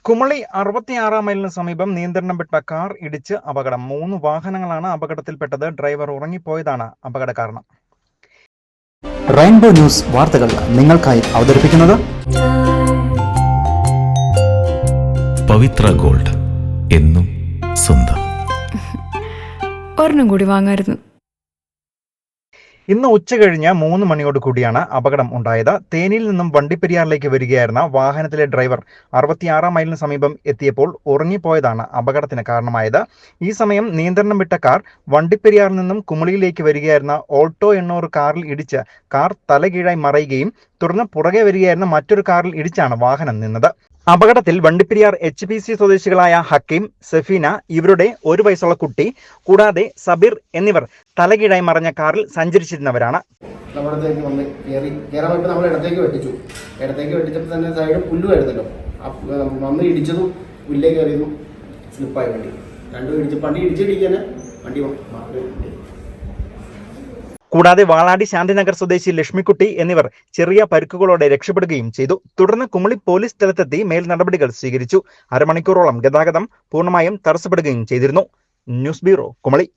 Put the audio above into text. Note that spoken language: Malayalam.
കുമളി 66 മൈലിന് സമീപം നിയന്ത്രണം വിട്ട കാർ ഇടിച്ച് അപകടം. 3 വാഹനങ്ങളാണ് അപകടത്തിൽപ്പെട്ടത്. ഡ്രൈവർ ഉറങ്ങിപ്പോയതാണ് അപകട കാരണം. റെയിൻബോ ന്യൂസ് വാർത്തകൾ നിങ്ങൾക്കായി അവതരിപ്പിക്കുന്നത് പവിത്ര ഗോൾഡ്, എന്നും സ്വന്തം. ഒരെണ്ണം കൂടി വാങ്ങായിരുന്നു. ഇന്ന് ഉച്ചകഴിഞ്ഞ് 3 മണിയോട് കൂടിയാണ് അപകടം ഉണ്ടായത്. തേനിയിൽ നിന്നും വണ്ടിപ്പെരിയാറിലേക്ക് വരികയായിരുന്ന വാഹനത്തിലെ ഡ്രൈവർ 66 മൈലിന് സമീപം എത്തിയപ്പോൾ ഉറങ്ങിപ്പോയതാണ് അപകടത്തിന് കാരണമായത്. ഈ സമയം നിയന്ത്രണം വിട്ട കാർ വണ്ടിപ്പെരിയാറിൽ നിന്നും കുമളിയിലേക്ക് വരികയായിരുന്ന ഓൾട്ടോ 800 കാറിൽ ഇടിച്ച് കാർ തലകീഴായി മറിയുകയും തുടർന്ന് പുറകെ വരികയായിരുന്ന മറ്റൊരു കാറിൽ ഇടിച്ചാണ് വാഹനം നിന്നത്. അപകടത്തിൽ വണ്ടിപ്പെരിയാർ HPC സ്വദേശികളായ ഹക്കീം, സഫീന, ഇവരുടെ 1 വയസ്സുള്ള കുട്ടി കൂടാതെ സബീർ എന്നിവർ തലകീഴായി മറിഞ്ഞ കാറിൽ സഞ്ചരിച്ചിരുന്നവരാണ്. നമ്മളിടത്തേക്ക് വന്ന് കയറാൻ വേണ്ടി നമ്മൾ ഇടത്തേക്ക് വെട്ടിച്ചപ്പോൾ തന്നെ സൈഡ് പുല്ലുമായിരുന്നല്ലോ. വന്ന് ഇടിച്ചതും പുല്ലേ കയറിയതും സ്ലിപ്പായി വണ്ടി രണ്ടും ഇടിച്ച് വണ്ടി ഇടിച്ചിടിക്കാൻ വണ്ടി കൂടാതെ വാളാടി ശാന്തിനഗർ സ്വദേശി ലക്ഷ്മിക്കുട്ടി എന്നിവർ ചെറിയ പരിക്കുകളോടെ രക്ഷപ്പെടുകയും ചെയ്തു. തുടർന്ന് കുമളി പോലീസ് സ്ഥലത്തെത്തി മേൽ നടപടികൾ സ്വീകരിച്ചു. അരമണിക്കൂറോളം ഗതാഗതം പൂർണ്ണമായും തടസ്സപ്പെടുകയും ചെയ്തിരുന്നു. News bureau, Kumily.